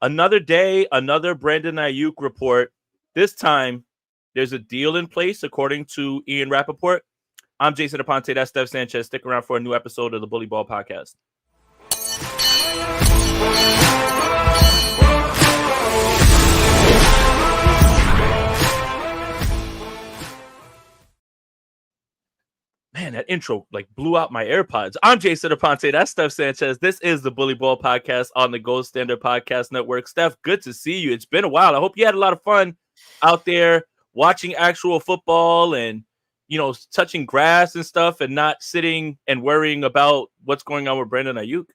Another day, another Brandon Aiyuk report. This time, there's a deal in place, according to Ian Rappaport. I'm Jason Aponte. That's Steph Sanchez. Stick around for a new episode of the Bully Ball Podcast. Man, that intro blew out my AirPods. I'm Jason Aponte. That's Steph Sanchez. This is the Bully Ball Podcast on the Gold Standard Podcast Network. Steph, good to see you. It's been a while. I hope you had a lot of fun out there watching actual football and, touching grass and stuff and not sitting and worrying about what's going on with Brandon Aiyuk.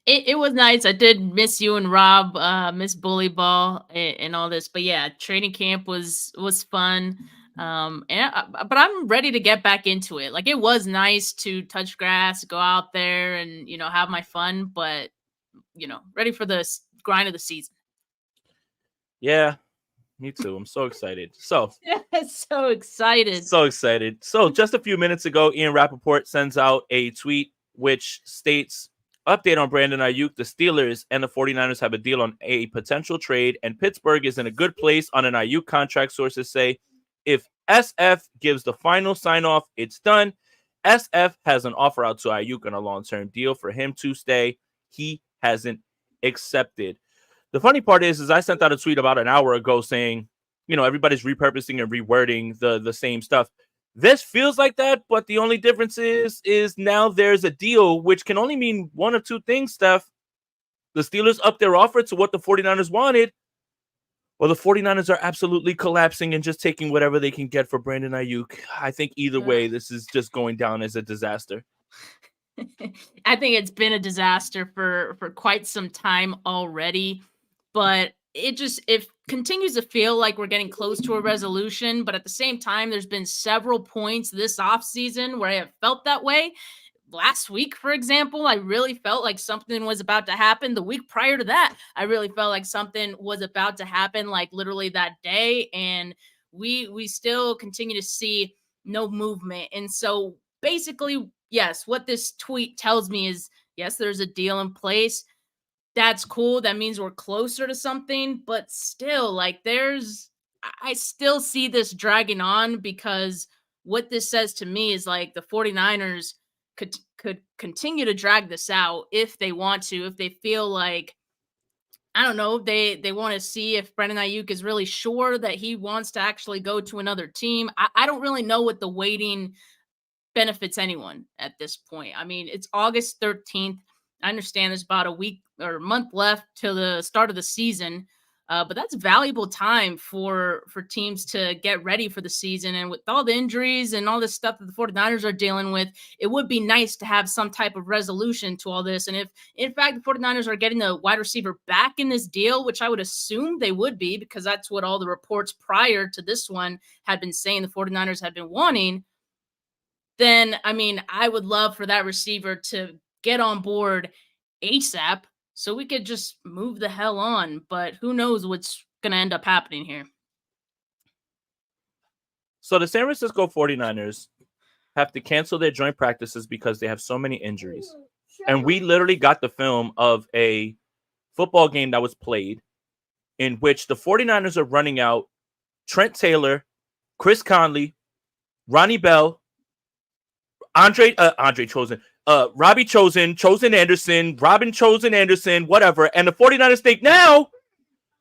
It was nice. I did miss you and Rob, miss Bully Ball and all this. But yeah, training camp was fun. But I'm ready to get back into it. It was nice to touch grass, go out there and, have my fun, but, ready for the grind of the season. Yeah, me too. I'm so excited. So excited. So just a few minutes ago, Ian Rappaport sends out a tweet which states, update on Brandon Aiyuk. The Steelers and the 49ers have a deal on a potential trade, and Pittsburgh is in a good place on an Aiyuk contract, sources say. If SF gives the final sign-off, it's done. SF has an offer out to Aiyuk on a long-term deal for him to stay. He hasn't accepted. The funny part is I sent out a tweet about an hour ago saying, everybody's repurposing and rewording the same stuff. This feels like that, but the only difference is now there's a deal, which can only mean one of two things, Steph. The Steelers upped their offer to what the 49ers wanted, or the 49ers are absolutely collapsing and just taking whatever they can get for Brandon Aiyuk. I think either way, this is just going down as a disaster. I think it's been a disaster for quite some time already, but it continues to feel like we're getting close to a resolution. But at the same time, there's been several points this offseason where I have felt that way. Last week, for example, I really felt like something was about to happen. The week prior to that, I really felt like something was about to happen, literally that day. And we still continue to see no movement. And so basically, yes, what this tweet tells me is, yes, there's a deal in place. That's cool. That means we're closer to something. But still, I still see this dragging on, because what this says to me is the 49ers could continue to drag this out if they want to, if they feel like, I don't know, they want to see if Brandon Aiyuk is really sure that he wants to actually go to another team. I don't really know what the waiting benefits anyone at this point. I mean, it's August 13th. I understand there's about a week or a month left till the start of the season. But that's valuable time for teams to get ready for the season. And with all the injuries and all this stuff that the 49ers are dealing with, it would be nice to have some type of resolution to all this. And if, in fact, the 49ers are getting the wide receiver back in this deal, which I would assume they would be, because that's what all the reports prior to this one had been saying the 49ers had been wanting, then, I mean, I would love for that receiver to get on board ASAP, so we could just move the hell on. But who knows what's going to end up happening here. So the San Francisco 49ers have to cancel their joint practices because they have so many injuries. And we literally got the film of a football game that was played in which the 49ers are running out Trent Taylor, Chris Conley, Ronnie Bell, Robbie Chosen Anderson, Robin Chosen Anderson, whatever. And the 49ers think now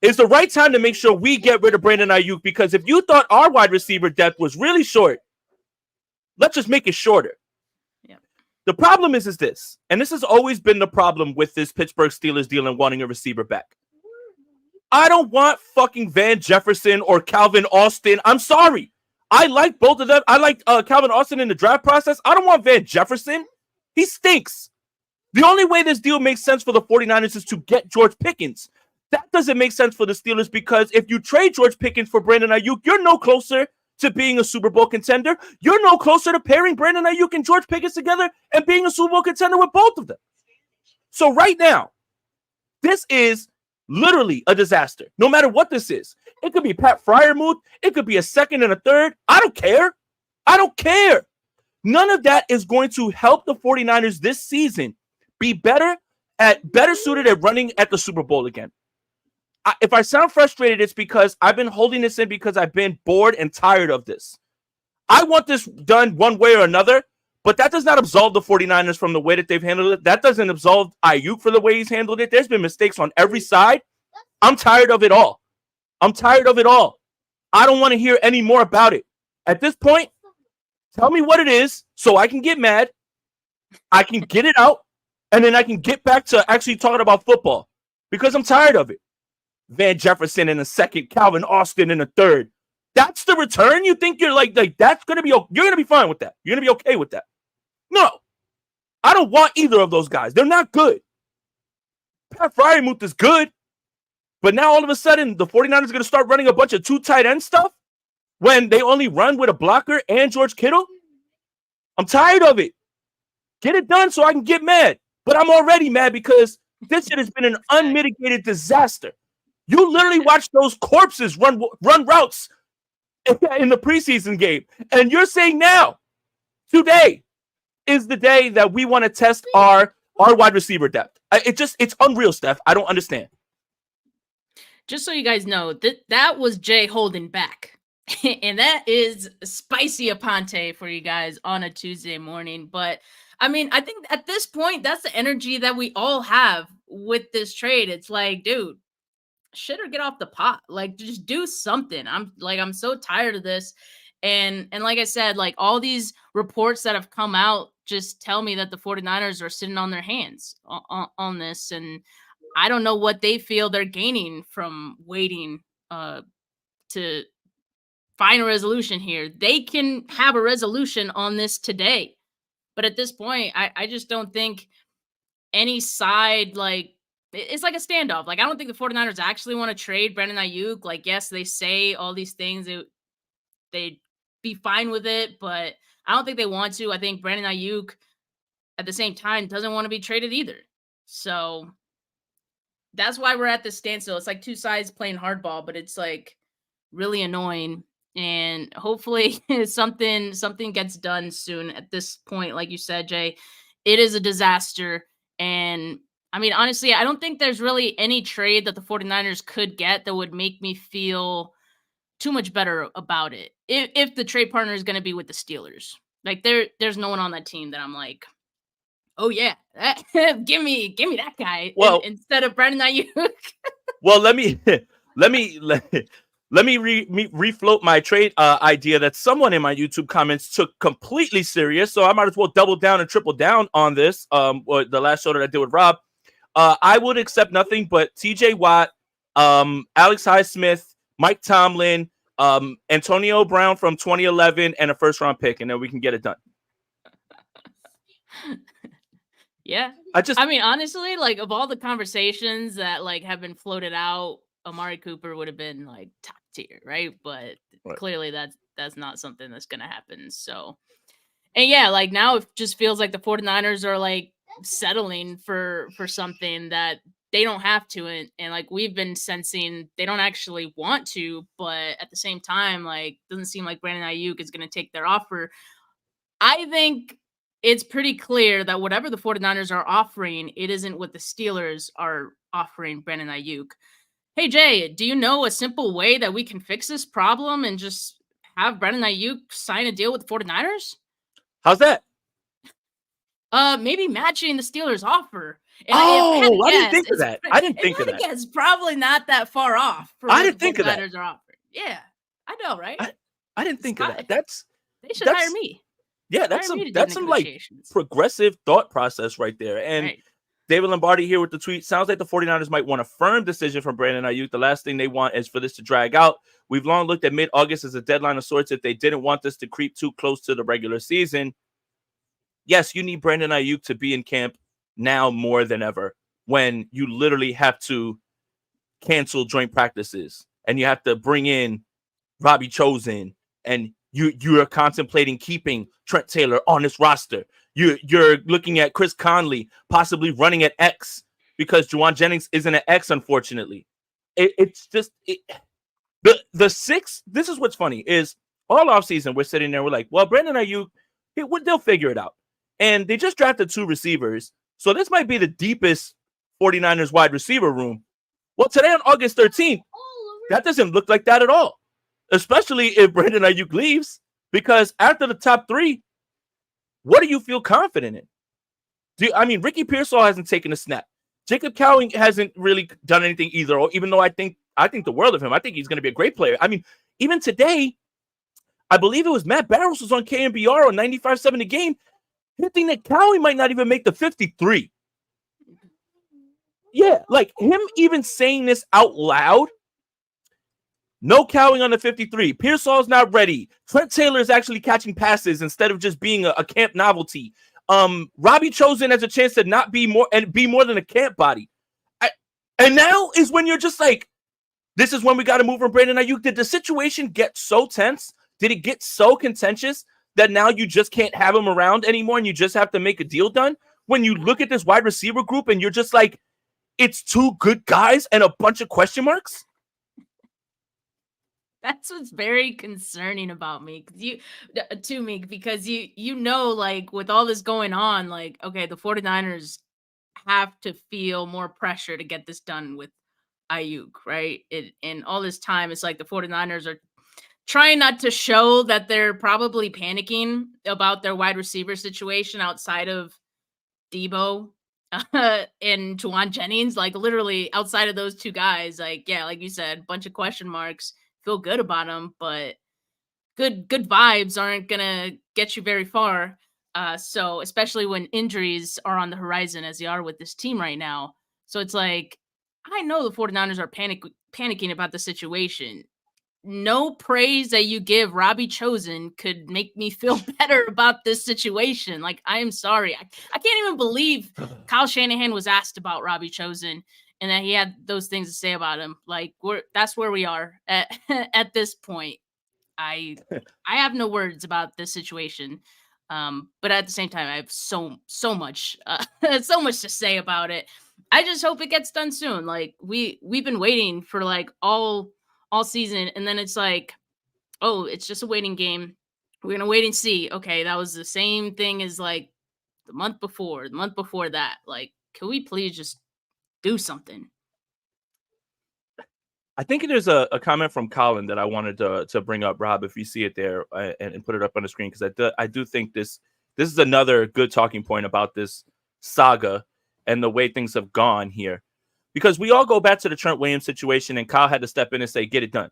is the right time to make sure we get rid of Brandon Aiyuk, because if you thought our wide receiver depth was really short, let's just make it shorter. Yeah. The problem is this, and this has always been the problem with this Pittsburgh Steelers deal and wanting a receiver back. I don't want fucking Van Jefferson or Calvin Austin. I'm sorry. I like both of them. I like Calvin Austin in the draft process. I don't want Van Jefferson. He stinks. The only way this deal makes sense for the 49ers is to get George Pickens. That doesn't make sense for the Steelers, because if you trade George Pickens for Brandon Aiyuk, you're no closer to being a Super Bowl contender. You're no closer to pairing Brandon Aiyuk and George Pickens together and being a Super Bowl contender with both of them. So right now, this is literally a disaster. No matter what this is. It could be Pat Freiermuth. It could be a second and a third. I don't care. I don't care. None of that is going to help the 49ers this season be better better suited at running at the Super Bowl again. If I sound frustrated, it's because I've been holding this in because I've been bored and tired of this. I want this done one way or another, but that does not absolve the 49ers from the way that they've handled it. That doesn't absolve Aiyuk for the way he's handled it. There's been mistakes on every side. I'm tired of it all. I don't want to hear any more about it. At this point, tell me what it is so I can get mad. I can get it out, and then I can get back to actually talking about football because I'm tired of it. Van Jefferson in a second, Calvin Austin in a third. That's the return? You think you're like that's going to be, you're going to be fine with that. You're going to be okay with that. No, I don't want either of those guys. They're not good. Pat Fryermuth is good, but now all of a sudden the 49ers are going to start running a bunch of 2 tight end stuff when they only run with a blocker and George Kittle. I'm tired of it. Get it done so I can get mad. But I'm already mad because this shit has been an unmitigated disaster. You literally watch those corpses run routes in the preseason game. And you're saying now, today is the day that we want to test our wide receiver depth. It's unreal, Steph. I don't understand. Just so you guys know, that was Jay holding back. And that is spicy aponte for you guys on a Tuesday morning. But I mean, I think at this point, that's the energy that we all have with this trade. It's like, dude, shit or get off the pot. Like, just do something. I'm so tired of this. And like I said, like all these reports that have come out just tell me that the 49ers are sitting on their hands on this. And I don't know what they feel they're gaining from waiting to find a resolution here. They can have a resolution on this today. But at this point, I just don't think any side, like, it's like a standoff. Like, I don't think the 49ers actually want to trade Brandon Aiyuk. Like, yes, they say all these things. They'd be fine with it, but I don't think they want to. I think Brandon Aiyuk, at the same time, doesn't want to be traded either. So that's why we're at this standstill. It's like 2 sides playing hardball, but it's, like, really annoying. And hopefully something gets done soon. At this point, like you said, Jay, it is a disaster. And I mean, honestly, I don't think there's really any trade that the 49ers could get that would make me feel too much better about it. If the trade partner is going to be with the Steelers, like there's no one on that team that I'm like, oh yeah, give me that guy. Well, instead of Brandon Aiyuk. Well, let me refloat my trade idea that someone in my YouTube comments took completely serious. So I might as well double down and triple down on this. The last show that I did with Rob, I would accept nothing but TJ Watt, Alex Highsmith, Mike Tomlin, Antonio Brown from 2011, and a first-round pick, and then we can get it done. Yeah. I mean, honestly, like, of all the conversations that, like, have been floated out, Amari Cooper would have been, like, top tier, right? But clearly that's not something that's going to happen. So, and yeah, like, now it just feels like the 49ers are, like, settling for something that they don't have to. And like, we've been sensing they don't actually want to, but at the same time, like, doesn't seem like Brandon Aiyuk is going to take their offer. I think it's pretty clear that whatever the 49ers are offering, it isn't what the Steelers are offering Brandon Aiyuk. Hey, Jay, do you know a simple way that we can fix this problem and just have Brandon Aiyuk sign a deal with the 49ers? How's that? Maybe matching the Steelers' offer. And I didn't think of that. I didn't think of that. It's probably not that far off. I didn't think of that. Are offering. Yeah, I know, right? I didn't think of that. They should hire me. Yeah, that's some like progressive thought process right there. And David Lombardi here with the tweet. Sounds like the 49ers might want a firm decision from Brandon Aiyuk. The last thing they want is for this to drag out. We've long looked at mid-August as a deadline of sorts if they didn't want this to creep too close to the regular season. Yes, you need Brandon Aiyuk to be in camp now more than ever when you literally have to cancel joint practices and you have to bring in Robbie Chosen and you are contemplating keeping Trent Taylor on this roster. You're looking at Chris Conley possibly running at X because Juwan Jennings isn't at X, unfortunately. It's just the six. This is what's funny is all offseason we're sitting there, we're like, well, Brandon Aiyuk, they'll figure it out. And they just drafted 2 receivers. So this might be the deepest 49ers wide receiver room. Well, today on August 13th, that doesn't look like that at all, especially if Brandon Aiyuk leaves, because after the top three, what do you feel confident in? Ricky Pearsall hasn't taken a snap. Jacob Cowing hasn't really done anything either, even though I think the world of him. I think he's going to be a great player. Even today, I believe it was Matt Barrows was on KNBR on 95.7 The Game, hinting that Cowing might not even make the 53. Yeah, like him even saying this out loud. No Cowing on the 53. Pearsall's not ready. Trent Taylor is actually catching passes instead of just being a camp novelty. Robbie Chosen has a chance to not be more than a camp body. And now is when you're just like, this is when we got to move from Brandon Aiyuk. Did the situation get so tense? Did it get so contentious that now you just can't have him around anymore and you just have to make a deal done? When you look at this wide receiver group and you're just like, it's two good guys and a bunch of question marks? That's what's very concerning about me, because you know, like with all this going on, like, okay, the 49ers have to feel more pressure to get this done with Aiyuk, right? And all this time, it's like the 49ers are trying not to show that they're probably panicking about their wide receiver situation outside of Debo and Juwan Jennings. Like literally outside of those two guys, like, yeah, like you said, bunch of question marks. Feel good about them, but good vibes aren't gonna get you very far. So especially when injuries are on the horizon as they are with this team right now. So it's like, I know the 49ers are panicking about the situation. No praise that you give Robbie Chosen could make me feel better about this situation. Like, I am sorry. I can't even believe Kyle Shanahan was asked about Robbie Chosen and that he had those things to say about him. Like, that's where we are at this point. I have no words about this situation. But at the same time, I have so much so much to say about it. I just hope it gets done soon. Like we've been waiting for like all season, and then it's like, oh, it's just a waiting game. We're gonna wait and see. Okay, that was the same thing as like the month before that. Like, can we please just do something? I think there's a comment from Colin that I wanted to bring up, Rob, if you see it there, and put it up on the screen, because I do think this is another good talking point about this saga and the way things have gone here. Because we all go back to the Trent Williams situation, and Kyle had to step in and say, get it done.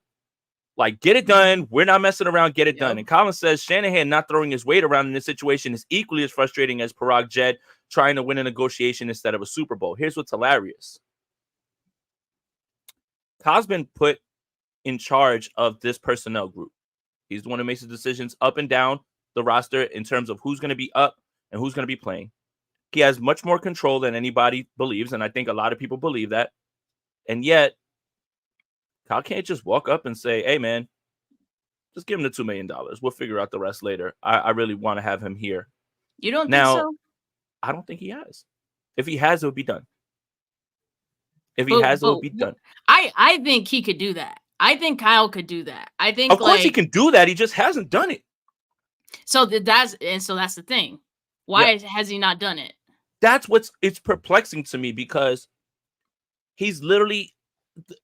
Like, get it done. We're not messing around. Get it done. And Colin says Shanahan not throwing his weight around in this situation is equally as frustrating as Parag Jed trying to win a negotiation instead of a Super Bowl. Here's what's hilarious. Kyle's been put in charge of this personnel group. He's the one who makes the decisions up and down the roster in terms of who's going to be up and who's going to be playing. He has much more control than anybody believes, and I think a lot of people believe that. And yet, Kyle can't just walk up and say, hey, man, just give him the $2 million. We'll figure out the rest later. I really want to have him here. You don't now, think so? I don't think he has. If he has, it would be done. If he has, it would be done. I think he could do that. I think Kyle could do that. I think, of course, he can do that. He just hasn't done it. So that's the thing. Why has he not done it? That's it's perplexing to me, because he's literally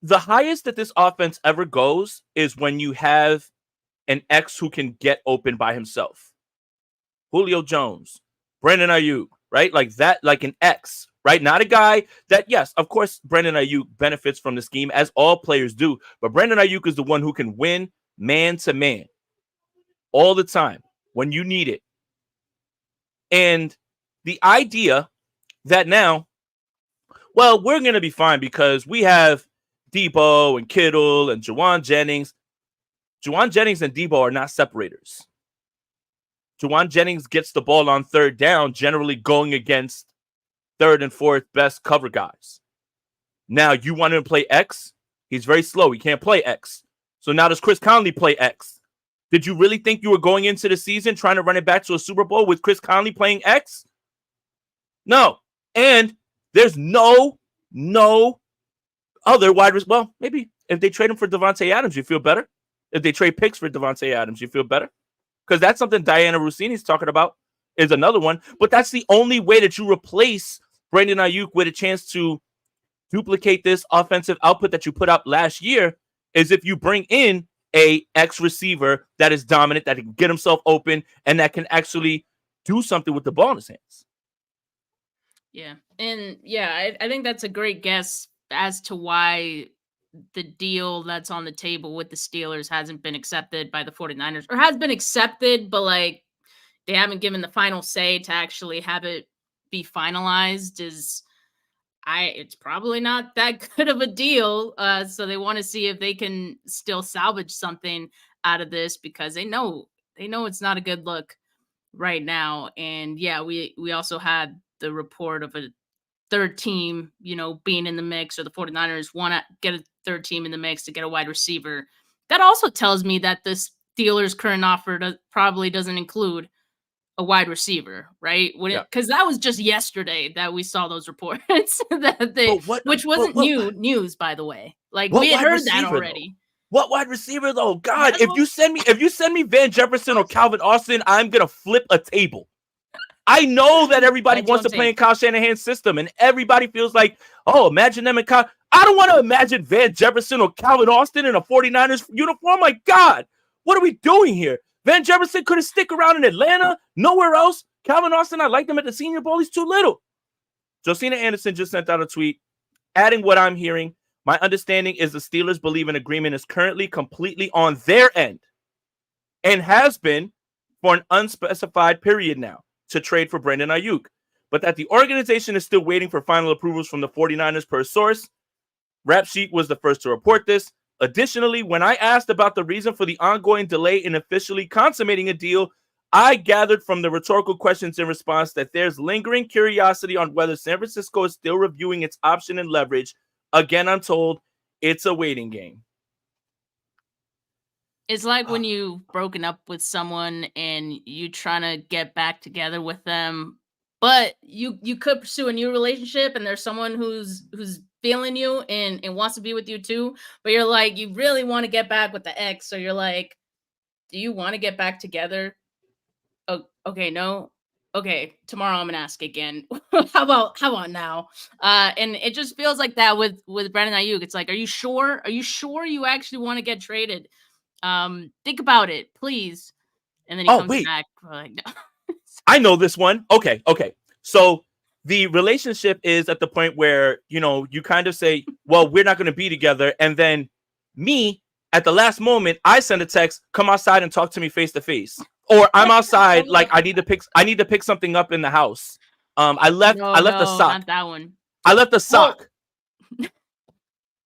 the highest that this offense ever goes is when you have an X who can get open by himself. Julio Jones, Brandon Aiyuk, right? Like that, like an X, right? Not a guy that, yes, of course, Brandon Aiyuk benefits from the scheme, as all players do. But Brandon Aiyuk is the one who can win man to man all the time when you need it. And the idea that now, well, we're going to be fine because we have Debo and Kittle and Juwan Jennings. Juwan Jennings and Debo are not separators. Juwan Jennings gets the ball on third down, generally going against third and fourth best cover guys. Now, you want him to play X? He's very slow. He can't play X. So now does Chris Conley play X? Did you really think you were going into the season trying to run it back to a Super Bowl with Chris Conley playing X? No. And there's no other wide receiver. Well, maybe if they trade him for Devontae Adams, you feel better. If they trade picks for Devontae Adams, you feel better. Because that's something Diana Rossini's talking about, is another one. But that's the only way that you replace Brandon Aiyuk with a chance to duplicate this offensive output that you put out last year is if you bring in a X receiver that is dominant, that can get himself open, and that can actually do something with the ball in his hands. Yeah. And yeah, I think that's a great guess as to why the deal that's on the table with the Steelers hasn't been accepted by the 49ers, or has been accepted, but like they haven't given the final say to actually have it be finalized. It's probably not that good of a deal. So they want to see if they can still salvage something out of this, because they know it's not a good look right now. And yeah, we also had the report of a third team, being in the mix, or the 49ers want to get a third team in the mix to get a wide receiver. That also tells me that the Steelers' current offer probably doesn't include a wide receiver, right? Because that was just yesterday that we saw those reports which wasn't news, by the way. Like, we had heard that already. What wide receiver though? God, if you send me Van Jefferson or Calvin Austin, I'm gonna flip a table. I know that everybody wants to play in Kyle Shanahan's system, and everybody feels like, oh, imagine them in Kyle. I don't want to imagine Van Jefferson or Calvin Austin in a 49ers uniform. My God, what are we doing here? Van Jefferson couldn't stick around in Atlanta, nowhere else. Calvin Austin, I liked him at the Senior Bowl. He's too little. Josina Anderson just sent out a tweet adding what I'm hearing. My understanding is the Steelers believe an agreement is currently completely on their end and has been for an unspecified period now to trade for Brandon Aiyuk, but that the organization is still waiting for final approvals from the 49ers per source. Rap Sheet was the first to report this. Additionally, when I asked about the reason for the ongoing delay in officially consummating a deal, I gathered from the rhetorical questions in response that there's lingering curiosity on whether San Francisco is still reviewing its option and leverage. Again, I'm told it's a waiting game. It's like when you've broken up with someone and you trying to get back together with them, but you could pursue a new relationship, and there's someone who's feeling you and wants to be with you too, but you're like, you really want to get back with the ex, so you're like, do you want to get back together? Oh, okay, no. Okay, tomorrow I'm gonna ask again. How about now? And it just feels like that with Brandon Aiyuk. It's like, are you sure? Are you sure you actually want to get traded? Think about it, please. And then he comes back. Like, no. I know this one. Okay. So the relationship is at the point where, you kind of say, well, we're not going to be together. And then me, at the last moment, I send a text, come outside and talk to me face to face. Or I'm outside, like I need to pick something up in the house. I left a sock. Not that one. I left a sock.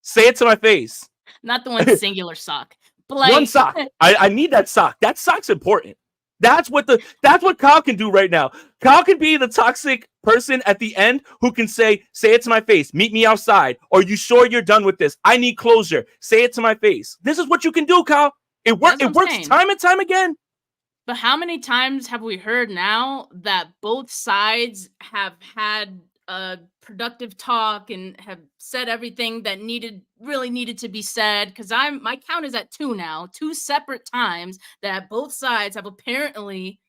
Say it to my face. Not the one singular sock. But like, one sock. I need that sock. That sock's important. That's what Kyle can do right now. Kyle can be the toxic person at the end who can say it to my face. Meet me outside. Are you sure you're done with this? I need closure. Say it to my face. This is what you can do, Kyle. It works time and time again. But how many times have we heard now that both sides have had a productive talk and have said everything that really needed to be said? Because my count is at 2 now, 2 separate times that both sides have apparently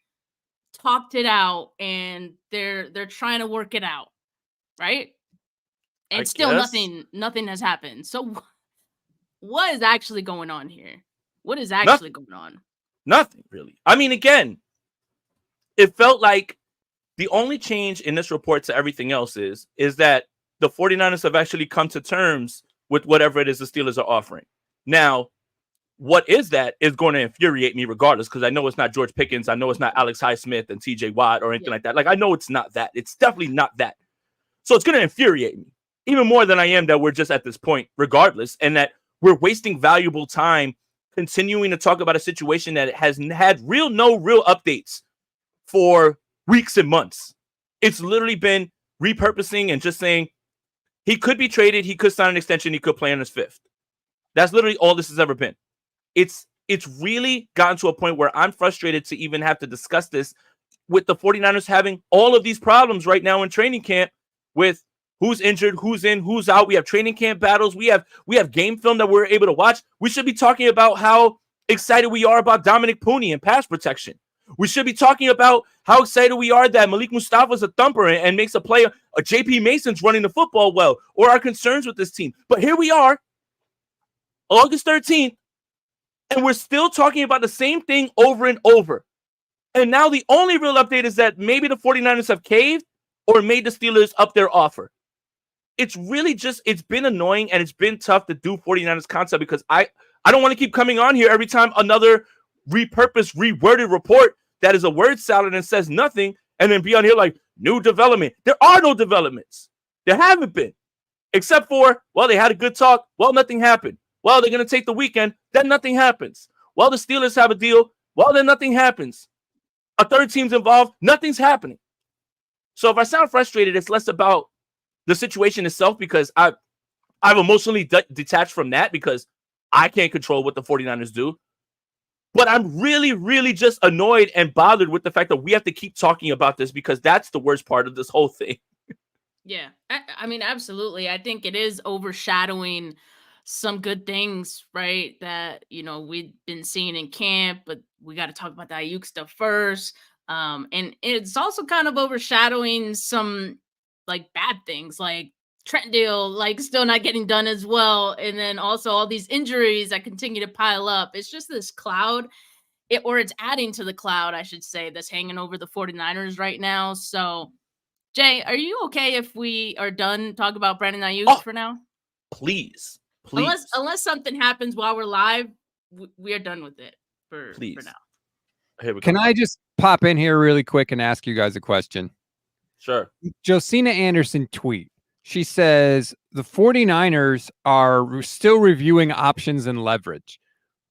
talked it out, and they're trying to work it out, right? And still nothing has happened. So what is actually going on here? What is actually going on? Nothing, really. I mean, again, it felt like the only change in this report to everything else is that the 49ers have actually come to terms with whatever it is the Steelers are offering. Now, what is that is going to infuriate me regardless, because I know it's not George Pickens. I know it's not Alex Highsmith and TJ Watt or anything like that. Like, I know it's not that. It's definitely not that. So it's going to infuriate me even more than I am that we're just at this point regardless, and that we're wasting valuable time continuing to talk about a situation that has had no real updates for weeks and months. It's literally been repurposing and just saying he could be traded, he could sign an extension, he could play on his 5th. That's literally all this has ever been. It's really gotten to a point where I'm frustrated to even have to discuss this with the 49ers having all of these problems right now in training camp with who's injured, who's in, who's out. We have training camp battles. We have game film that we're able to watch. We should be talking about how excited we are about Dominic Pooney and pass protection. We should be talking about how excited we are that Malik Mustafa's a thumper and makes a play. JP Mason's running the football well, or our concerns with this team. But here we are, August 13th, and we're still talking about the same thing over and over. And now the only real update is that maybe the 49ers have caved or made the Steelers up their offer. It's really just, it's been annoying and it's been tough to do 49ers concept because I don't want to keep coming on here every time another repurposed, reworded report that is a word salad and says nothing, and then be on here like, new development. There are no developments. There haven't been. Except for, well, they had a good talk. Well, nothing happened. Well, they're going to take the weekend. Then nothing happens. Well, the Steelers have a deal. Well, then nothing happens. A third team's involved. Nothing's happening. So if I sound frustrated, it's less about the situation itself because I've emotionally detached from that because I can't control what the 49ers do. But I'm really, really just annoyed and bothered with the fact that we have to keep talking about this because that's the worst part of this whole thing. Yeah, I mean, absolutely. I think it is overshadowing some good things, right? That, we've been seeing in camp, but we got to talk about the Aiyuk stuff first. And it's also kind of overshadowing some like bad things, like Trent deal, like still not getting done as well. And then also all these injuries that continue to pile up. It's just this cloud, or it's adding to the cloud, I should say, that's hanging over the 49ers right now. So, Jay, are you okay if we are done talking about Brandon Aiyuk for now? Please. Unless something happens while we're live, we are done with it for now. Here we go. Can I just pop in here really quick and ask you guys a question? Sure. Josina Anderson tweet. She says the 49ers are still reviewing options and leverage.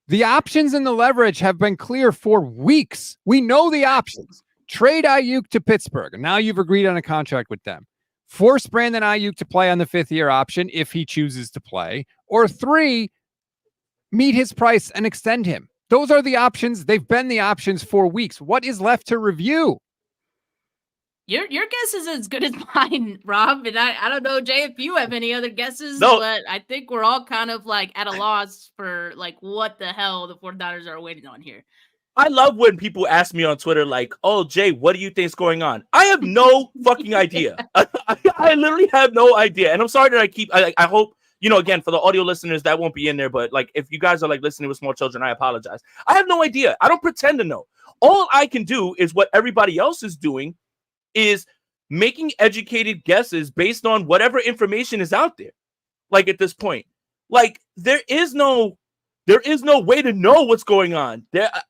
The options and the leverage have been clear for weeks. We know the options. Trade Aiyuk to Pittsburgh. And now you've agreed on a contract with them. Force Brandon Aiyuk to play on the 5th-year option if he chooses to play. Or 3, meet his price and extend him. Those are the options. They've been the options for weeks. What is left to review? Your guess is as good as mine, Rob. And I don't know, Jay, if you have any other guesses, No. But I think we're all kind of like at a loss for like what the hell the 49ers are waiting on here. I love when people ask me on Twitter, like, oh, Jay, what do you think is going on? I have no fucking idea. I literally have no idea. And I'm sorry that I hope, again, for the audio listeners, that won't be in there. But like, if you guys are like listening with small children, I apologize. I have no idea. I don't pretend to know. All I can do is what everybody else is doing, is making educated guesses based on whatever information is out there. Like at this point, like there is no way to know what's going on.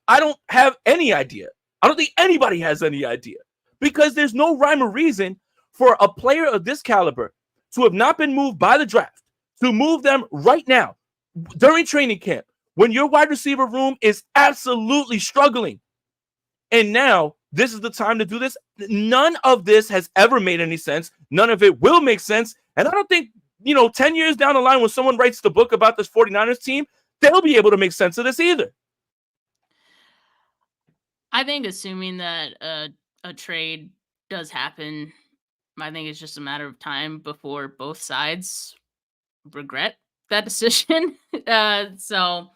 I don't have any idea. I don't think anybody has any idea because there's no rhyme or reason for a player of this caliber to have not been moved by the draft, to move them right now during training camp when your wide receiver room is absolutely struggling. And now this is the time to do this. None of this has ever made any sense. None of it will make sense. And I don't think, 10 years down the line when someone writes the book about this 49ers team, they'll be able to make sense of this either. I think assuming that a trade does happen, I think it's just a matter of time before both sides regret that decision. So,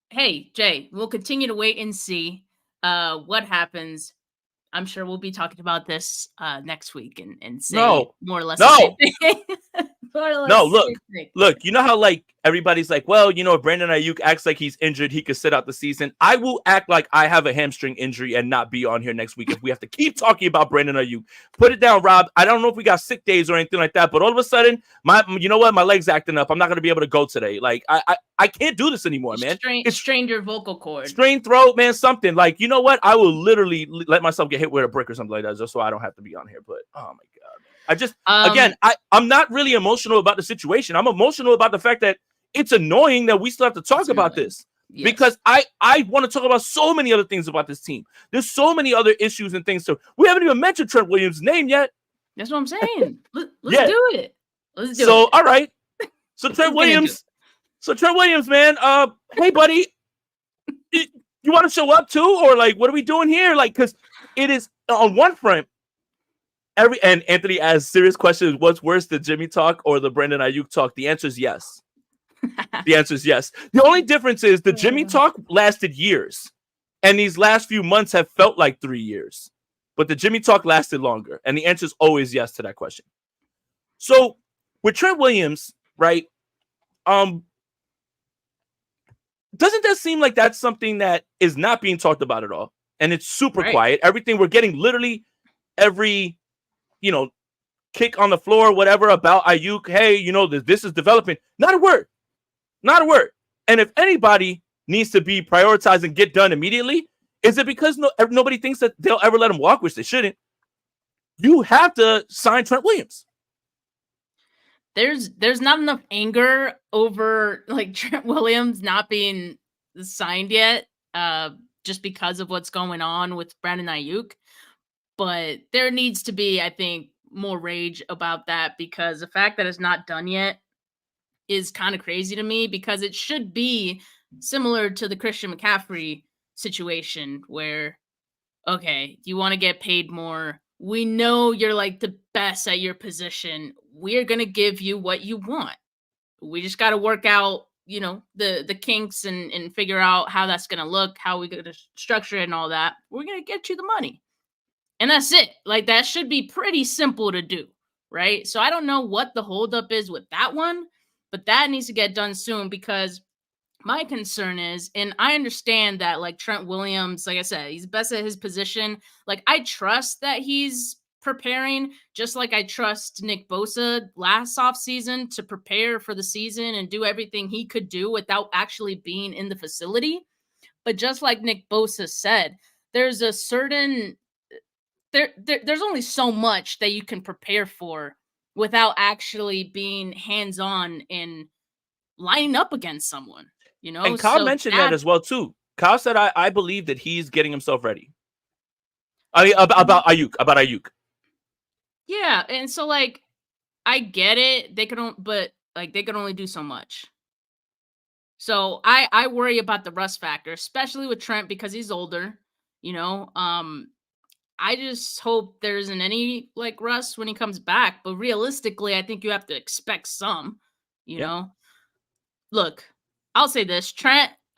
hey, Jay, we'll continue to wait and see what happens. I'm sure we'll be talking about this next week and say more or less the same thing. Look, you know how like everybody's like, well, if Brandon Aiyuk acts like he's injured, he could sit out the season. I will act like I have a hamstring injury and not be on here next week if we have to keep talking about Brandon Aiyuk. Put it down, Rob. I don't know if we got sick days or anything like that, but all of a sudden, my leg's acting up. I'm not going to be able to go today. Like, I can't do this anymore, man. It's strained your vocal cord. Strained throat, man, something. Like, you know what? I will literally let myself get hit with a brick or something like that just so I don't have to be on here. But, oh, my God. I just, again, I'm not really emotional about the situation. I'm emotional about the fact that it's annoying that we still have to talk about this. Yes. Because I want to talk about so many other things about this team. There's so many other issues and things. So we haven't even mentioned Trent Williams' name yet. That's what I'm saying. Let's do it. Let's do it. So, all right. So Trent Williams. So Trent Williams, man. Hey, buddy. You want to show up too? Or like, what are we doing here? Like, because it is on one front. And Anthony asks serious questions. What's worse, the Jimmy talk or the Brandon Aiyuk talk? The answer is yes. The answer is yes. The only difference is the Jimmy talk lasted years. And these last few months have felt like 3 years. But the Jimmy talk lasted longer. And the answer is always yes to that question. So with Trent Williams, right? Doesn't that seem like that's something that is not being talked about at all? And it's super quiet. Everything we're getting, literally every, kick on the floor, whatever about Aiyuk. Hey, this is developing. Not a word. Not a word. And if anybody needs to be prioritized and get done immediately, is it because nobody thinks that they'll ever let him walk, which they shouldn't? You have to sign Trent Williams. There's not enough anger over like Trent Williams not being signed yet, just because of what's going on with Brandon Aiyuk. But there needs to be, I think, more rage about that, because the fact that it's not done yet is kind of crazy to me, because it should be similar to the Christian McCaffrey situation where, okay, you want to get paid more. We know you're like the best at your position. We're going to give you what you want. We just got to work out, the kinks and figure out how that's going to look, how we're going to structure it and all that. We're going to get you the money. And that's it. Like, that should be pretty simple to do, right? So I don't know what the holdup is with that one, but that needs to get done soon, because my concern is, and I understand that, like, Trent Williams, like I said, he's best at his position. Like, I trust that he's preparing, just like I trust Nick Bosa last offseason to prepare for the season and do everything he could do without actually being in the facility. But just like Nick Bosa said, there's a certain there's only so much that you can prepare for without actually being hands-on and lining up against someone, And Kyle mentioned that as well too. Kyle said, I believe that he's getting himself ready. About Aiyuk. Yeah, and so, like, I get it. They could only do so much. So I worry about the rust factor, especially with Trent, because he's older. I just hope there isn't any like rust when he comes back. But realistically, I think you have to expect some. Look, I'll say this: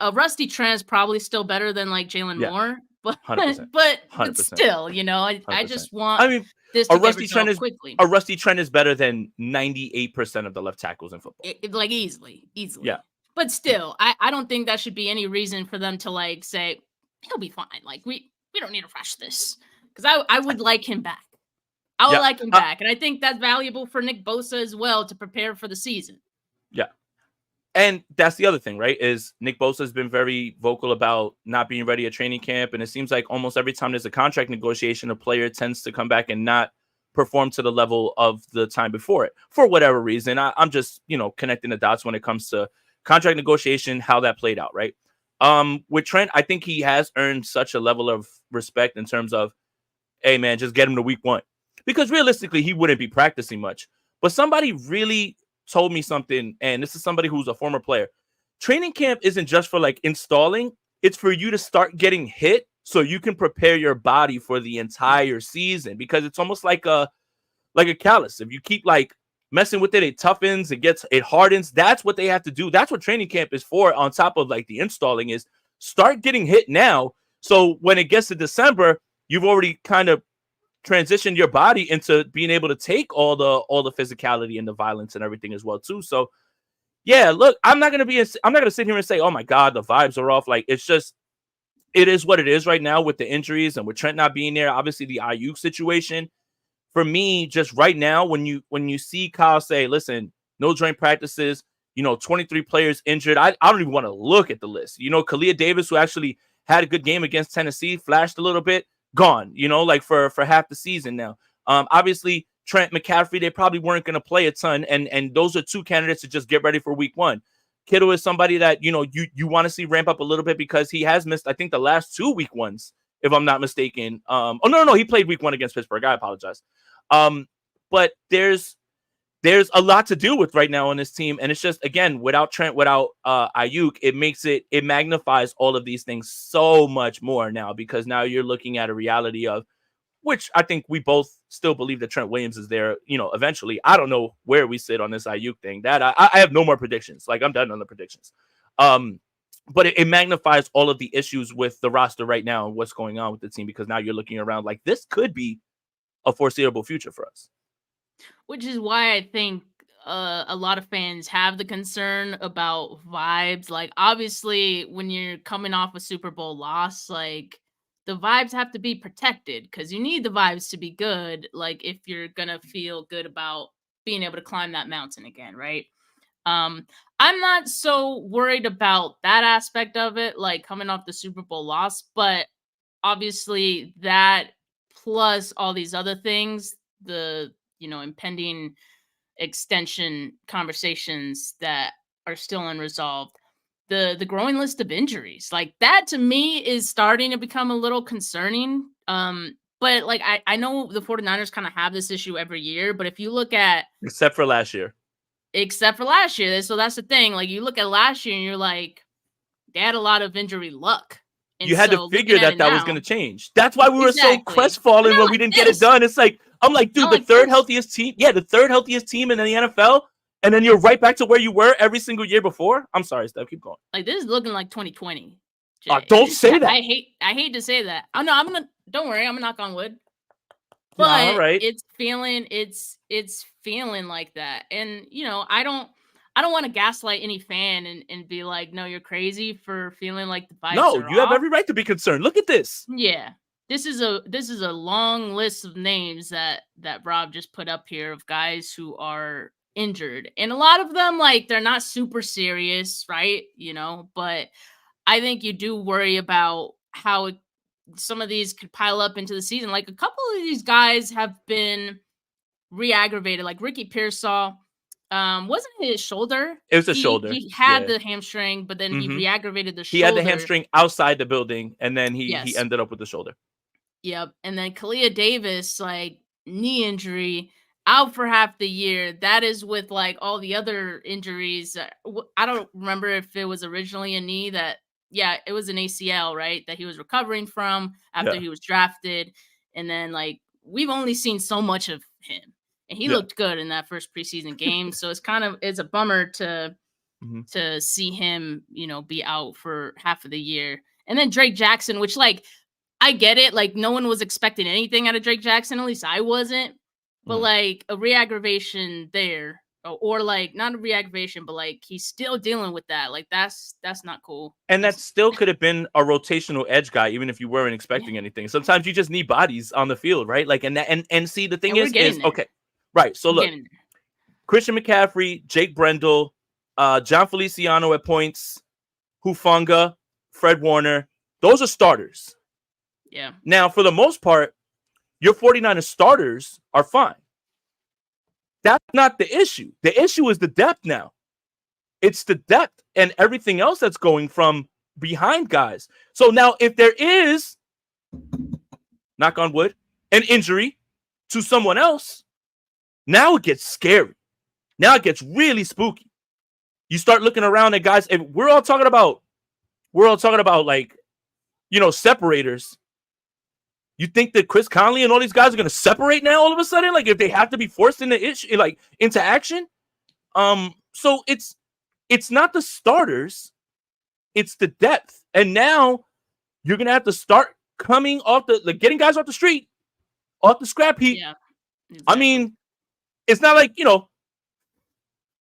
a rusty Trent is probably still better than like Jalen Moore, but 100%. but still, I just want. This a rusty Trent is quickly. A rusty Trent is better than 98% of the left tackles in football. Like easily. Yeah. But still, I don't think that should be any reason for them to like say he'll be fine. Like we don't need to rush this, because I would like him back. I would like him back, and I think that's valuable for Nick Bosa as well to prepare for the season. Yeah. And that's the other thing, right? Is Nick Bosa has been very vocal about not being ready at training camp. And it seems like almost every time there's a contract negotiation, a player tends to come back and not perform to the level of the time before it for whatever reason. I'm just, connecting the dots when it comes to contract negotiation, how that played out, right? With Trent, I think he has earned such a level of respect in terms of, hey, man, just get him to week 1. Because realistically, he wouldn't be practicing much. But somebody really told me something, and this is somebody who's a former player. Training camp isn't just for like installing, it's for you to start getting hit so you can prepare your body for the entire season, because it's almost like a callus. If you keep like messing with it, it toughens, it hardens. That's what they have to do. That's what training camp is for, on top of like the installing, is start getting hit now, so when it gets to December, you've already kind of transition your body into being able to take all the physicality and the violence and everything as well too. So yeah, look, I'm not gonna sit here and say, oh my God, the vibes are off. Like, it's just, it is what it is right now with the injuries and with Trent not being there. Obviously the Aiyuk situation, for me, just right now, when you see Kyle say, listen, no joint practices, 23 players injured, I don't even want to look at the list. Kalia Davis, who actually had a good game against Tennessee, flashed a little bit, gone, like for half the season now. Obviously Trent, McCaffrey, they probably weren't going to play a ton, and those are two candidates to just get ready for week 1. Kittle is somebody that you want to see ramp up a little bit, because he has missed, I think, the last 2 week 1s, if I'm not mistaken. No, he played week 1 against Pittsburgh. I apologize. But there's a lot to deal with right now on this team, and it's just, again, without Trent, without Aiyuk, it magnifies all of these things so much more now, because now you're looking at a reality of, which I think we both still believe that Trent Williams is there, eventually. I don't know where we sit on this Aiyuk thing. That I have no more predictions. Like, I'm done on the predictions. but it magnifies all of the issues with the roster right now and what's going on with the team, because now you're looking around like this could be a foreseeable future for us. Which is why I think a lot of fans have the concern about vibes. Like, obviously, when you're coming off a Super Bowl loss, like, the vibes have to be protected because you need the vibes to be good. Like, if you're going to feel good about being able to climb that mountain again, right? I'm not so worried about that aspect of it, like coming off the Super Bowl loss, but obviously that plus all these other things, the, impending extension conversations that are still unresolved, the growing list of injuries, like that to me is starting to become a little concerning. But like I know the 49ers kind of have this issue every year, but if you look at except for last year. So that's the thing. Like, you look at last year and you're like, they had a lot of injury luck. And you had to figure that was going to change. That's why we were so crestfallen when we didn't get it done. It's like, I'm like, dude, the third healthiest team in the NFL. And then you're right back to where you were every single year before. I'm sorry, Steph, keep going. Like, this is looking like 2020. Don't say that. I hate to say that. Oh no, don't worry, I'm gonna knock on wood. But all right. it's feeling like that. And I don't want to gaslight any fan and be like, no, you're crazy for feeling like the vibes are you have off. every right to be concerned. Look at this. Yeah. This is a long list of names that Rob just put up here of guys who are injured. And a lot of them, like, they're not super serious, right? But I think you do worry about how some of these could pile up into the season. Like, a couple of these guys have been re-aggravated. Like Ricky Pearsall, wasn't it his shoulder? It was a shoulder. He had the hamstring, but then he re-aggravated the shoulder. He had the hamstring outside the building, and then he ended up with the shoulder. Yep. And then Kalia Davis, like, knee injury, out for half the year. That is with, like, all the other injuries. I don't remember if it was originally a knee that, it was an ACL, right? That he was recovering from after he was drafted. And then, like, we've only seen so much of him. And he looked good in that first preseason game. So it's a bummer to see him, be out for half of the year. And then Drake Jackson, which, like, I get it. Like, no one was expecting anything out of Drake Jackson. At least I wasn't. But like, a re-aggravation there, or like, not a re-aggravation, but like, he's still dealing with that. Like, that's not cool. And that still could have been a rotational edge guy, even if you weren't expecting anything. Sometimes you just need bodies on the field, right? Like, and see, the thing is okay, right? So look, Christian McCaffrey, Jake Brendel, John Feliciano at points, Hufanga, Fred Warner, those are starters. Yeah. Now, for the most part, your 49ers starters are fine. That's not the issue. The issue is the depth now. It's the depth and everything else that's going from behind guys. So now if there is, knock on wood, an injury to someone else, now it gets scary. Now it gets really spooky. You start looking around at guys, and we're all talking about like, separators. You think that Chris Conley and all these guys are going to separate now all of a sudden? Like, if they have to be forced into action? So it's not the starters, it's the depth. And now you're going to have to start coming off getting guys off the street, off the scrap heap. Yeah, exactly. I mean, it's not like,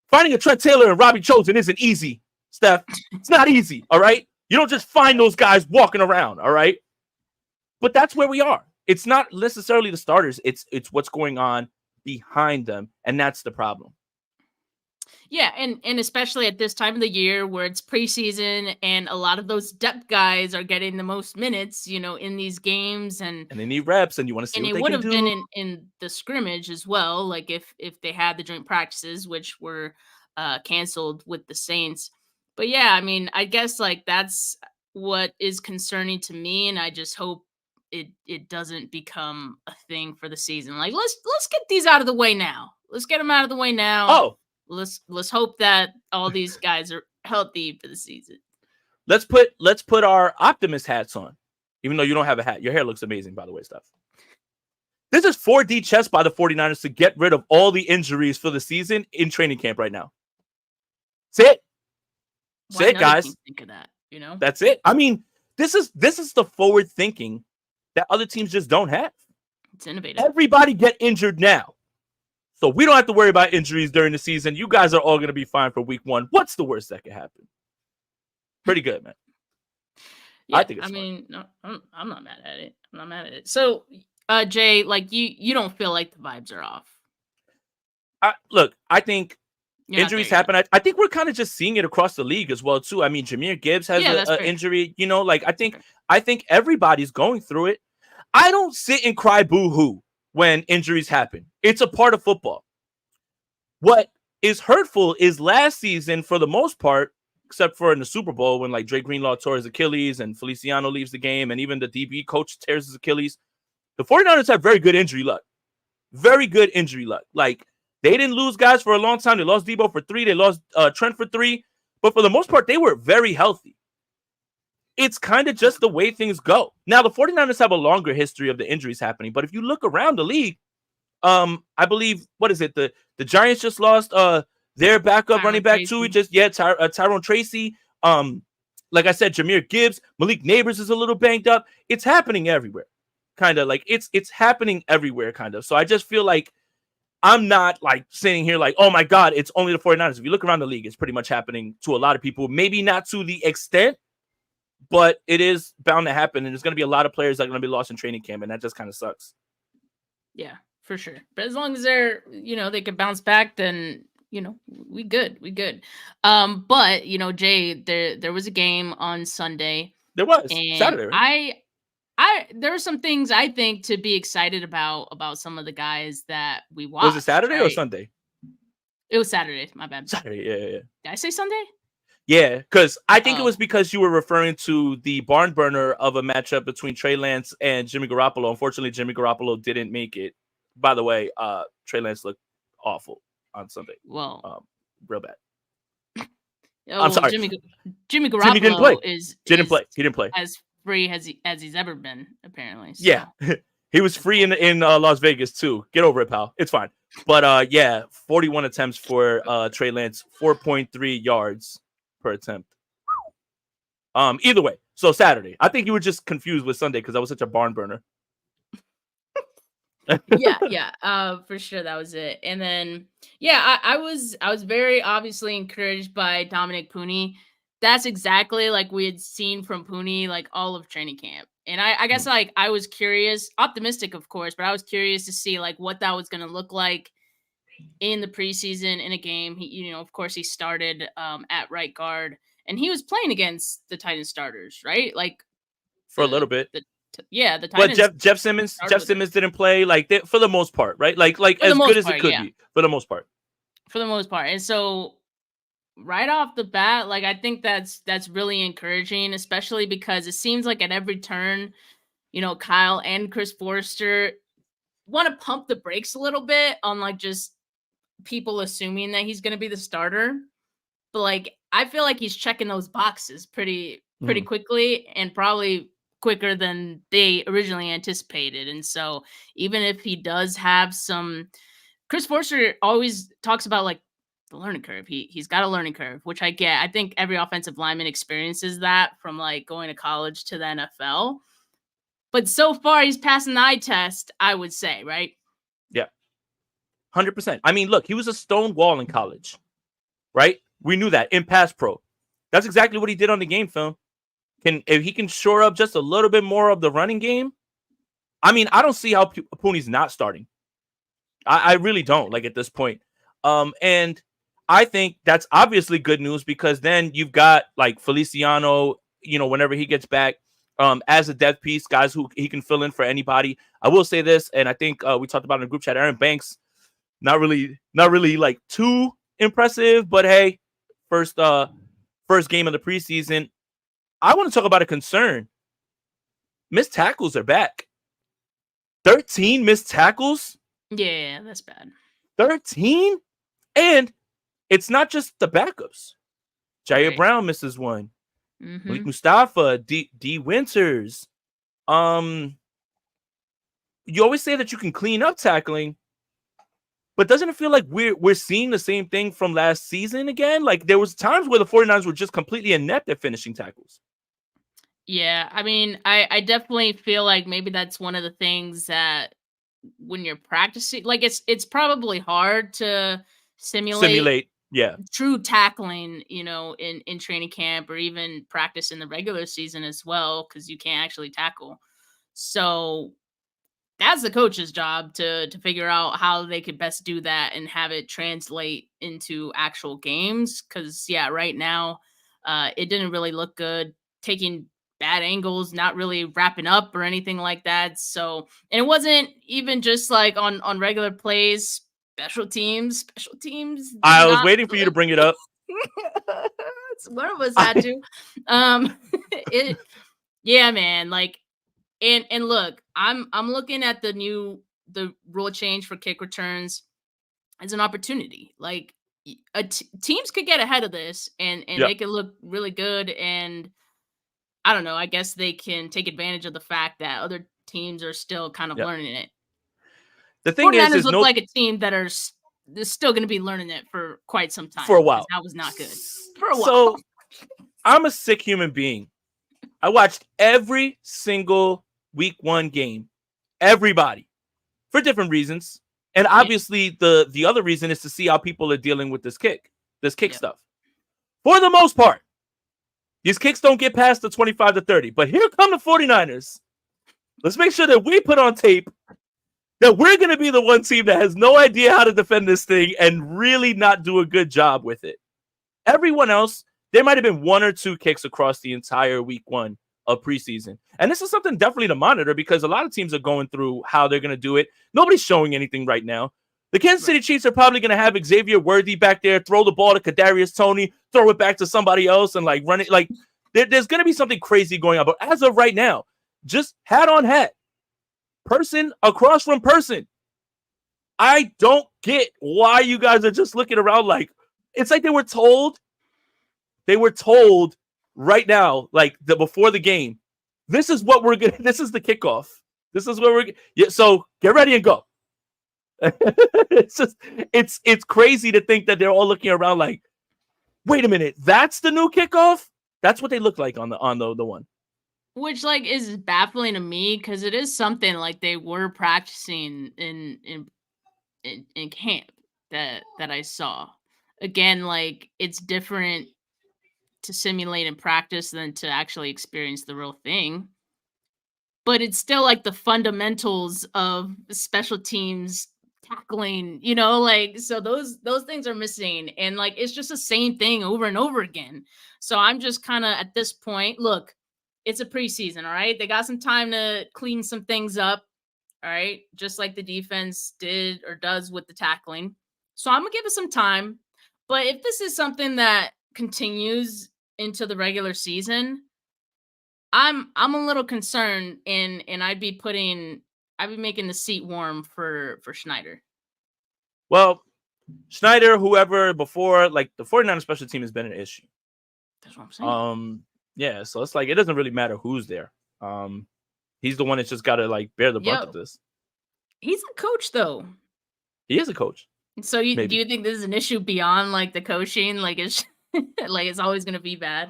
finding a Trent Taylor and Robbie Chosen isn't easy, Steph. It's not easy, all right? You don't just find those guys walking around, all right? But that's where we are. It's not necessarily the starters. It's what's going on behind them, and that's the problem. Yeah, and especially at this time of the year where it's preseason and a lot of those depth guys are getting the most minutes, in these games, and they need reps, and you want to see what they can do. And it would have been in the scrimmage as well, like if they had the joint practices, which were canceled with the Saints. But yeah, I mean, I guess like that's what is concerning to me, and I just hope it doesn't become a thing for the season. Like, let's get these out of the way now. Let's get them out of the way now. Oh, let's hope that all these guys are healthy for the season. Let's put our optimist hats on, even though you don't have a hat. Your hair looks amazing, by the way, Steph. This is 4D chess by the 49ers to get rid of all the injuries for the season in training camp right now. Say it. Say it, guys. Think of that. That's it. I mean, this is the forward thinking that other teams just don't have. It's innovative. Everybody get injured now, so we don't have to worry about injuries during the season. You guys are all going to be fine for week 1. What's the worst that could happen? Pretty good, man. Yeah, I think it's no, I'm not mad at it. I'm not mad at it. So, Jay, like you don't feel like the vibes are off. Look, I think You're injuries happen. I think we're kind of just seeing it across the league as well too. I mean, Jahmyr Gibbs has an injury. Like I think everybody's going through it. I don't sit and cry boo-hoo when injuries happen. It's a part of football. What is hurtful is last season, for the most part, except for in the Super Bowl when like Dre Greenlaw tore his Achilles and Feliciano leaves the game and even the DB coach tears his Achilles. The 49ers have very good injury luck. Very good injury luck. Like, they didn't lose guys for a long time. They lost Debo for 3. They lost Trent for 3. But for the most part, they were very healthy. It's kind of just the way things go. Now, the 49ers have a longer history of the injuries happening. But if you look around the league, I believe, what is it? The Giants just lost their backup running back too. Tyrone Tracy. Like I said, Jahmyr Gibbs, Malik Neighbors is a little banged up. It's happening everywhere. Kind of like it's happening everywhere, kind of. So I just feel like I'm not like sitting here like, oh my God, it's only the 49ers. If you look around the league, it's pretty much happening to a lot of people. Maybe not to the extent, but it is bound to happen. And there's going to be a lot of players that are going to be lost in training camp. And that just kind of sucks. Yeah, for sure. But as long as they're, they can bounce back, then, we good. But, Jay, there was a game on Sunday. There was Saturday, right? There are some things I think to be excited about some of the guys that we watched. Was it Saturday or Sunday? It was Saturday. My bad. Saturday, yeah. Did I say Sunday? Yeah, because I think it was because you were referring to the barn burner of a matchup between Trey Lance and Jimmy Garoppolo. Unfortunately, Jimmy Garoppolo didn't make it. By the way, Trey Lance looked awful on Sunday. Well, real bad. I'm sorry. Jimmy Garoppolo didn't play. Didn't play. He didn't play. As free as he's ever been, apparently. So. Yeah, he was free in Las Vegas too. Get over it, pal. It's fine. But 41 attempts for Trey Lance, 4.3 yards per attempt. Either way, so Saturday. I think you were just confused with Sunday because that was such a barn burner. yeah, for sure that was it. And then I was very obviously encouraged by Dominic Pooney. That's exactly like we had seen from Pooney like all of training camp. And I guess like I was curious, optimistic of course, but I was curious to see like what that was going to look like in the preseason in a game. He, of course he started at right guard and he was playing against the Titans starters, right? Like for a little bit. The Titans. But Jeff Simmons didn't play for the most part, right? Like as good as it could be for the most part. For the most part. And so right off the bat, like I think that's really encouraging, especially because it seems like at every turn, Kyle and Chris Forrester want to pump the brakes a little bit on like just people assuming that he's going to be the starter. But like I feel like he's checking those boxes pretty quickly and probably quicker than they originally anticipated. And so even if he does have some, Chris Forrester always talks about like the learning curve. He's got a learning curve, which I get. I think every offensive lineman experiences that from like going to college to the NFL. But so far he's passing the eye test, I would say, right? Yeah. 100%. I mean, look, he was a stone wall in college, right? We knew that in pass pro. That's exactly what he did on the game film. If he can shore up just a little bit more of the running game, I mean, I don't see how Pooney's not starting. I really don't, like at this point. And I think that's obviously good news because then you've got like Feliciano, whenever he gets back, as a depth piece, guys who he can fill in for anybody. I will say this, and I think we talked about it in the group chat. Aaron Banks, not really like too impressive, but hey, first game of the preseason. I want to talk about a concern. Missed tackles are back. 13 missed tackles? Yeah, that's bad. 13? And it's not just the backups. Jair Brown misses one. Malik Mustafa, D. Winters. You always say that you can clean up tackling, But doesn't it feel like we're seeing the same thing from last season again? Like there was times where the 49ers were just completely inept at finishing tackles. Yeah, I mean, I definitely feel like maybe that's one of the things that when you're practicing, like it's probably hard to simulate Yeah. true tackling, in training camp or even practice in the regular season as well, because you can't actually tackle. So that's the coach's job to figure out how they could best do that and have it translate into actual games. Because yeah, right now, it didn't really look good. Taking bad angles, not really wrapping up or anything like that. So, and it wasn't even just like on regular plays. Special teams did I was not waiting for you to look. bring it up. One of us had to. It, yeah, man. Like, and look, I'm looking at the rule change for kick returns as an opportunity. Like, teams could get ahead of this and Yeah. they could look really good. And I don't know. I guess they can take advantage of the fact that other teams are still kind of Yeah. learning it. The thing is 49ers look no like a team that are still going to be learning it for quite some time. for a while. That was not good for a while. So I'm a sick human being. I watched every single week 1 game, everybody, for different reasons. And obviously the other reason is to see how people are dealing with this kick stuff. For the most part, these kicks don't get past the 25 to 30. But here come the 49ers. Let's make sure that we put on tape that we're going to be the one team that has no idea how to defend this thing and really not do a good job with it. Everyone else, there might have been 1 or 2 kicks across the entire week 1 of preseason. And this is something definitely to monitor because a lot of teams are going through how they're going to do it. Nobody's showing anything right now. The Kansas City Chiefs are probably going to have Xavier Worthy back there, throw the ball to Kadarius Toney, throw it back to somebody else and like run it. Like there's going to be something crazy going on. But as of right now, just hat on hat, person across from person. I don't get why you guys are just looking around like it's like they were told right now, like before the game, this is what we're gonna. This is the kickoff. This is where so get ready and go. It's crazy to think that they're all looking around like, wait a minute, that's the new kickoff. That's what they look like on the one. Which like is baffling to me because it is something like they were practicing in camp that I saw. Again, like it's different to simulate and practice than to actually experience the real thing. But it's still like the fundamentals of special teams tackling, like so those things are missing. And like it's just the same thing over and over again. So I'm just kind of at this point, look, it's a preseason, all right? They got some time to clean some things up, all right? Just like the defense did or does with the tackling. So I'm going to give it some time. But if this is something that continues into the regular season, I'm a little concerned and I'd be making the seat warm for Schneider. Well, Schneider, whoever before, like the 49ers special team has been an issue. That's what I'm saying. Yeah, so it's like it doesn't really matter who's there. He's the one that's just got to like bear the brunt of this. He's a coach, though. He is a coach. So do you think this is an issue beyond like the coaching? Like it's like it's always going to be bad.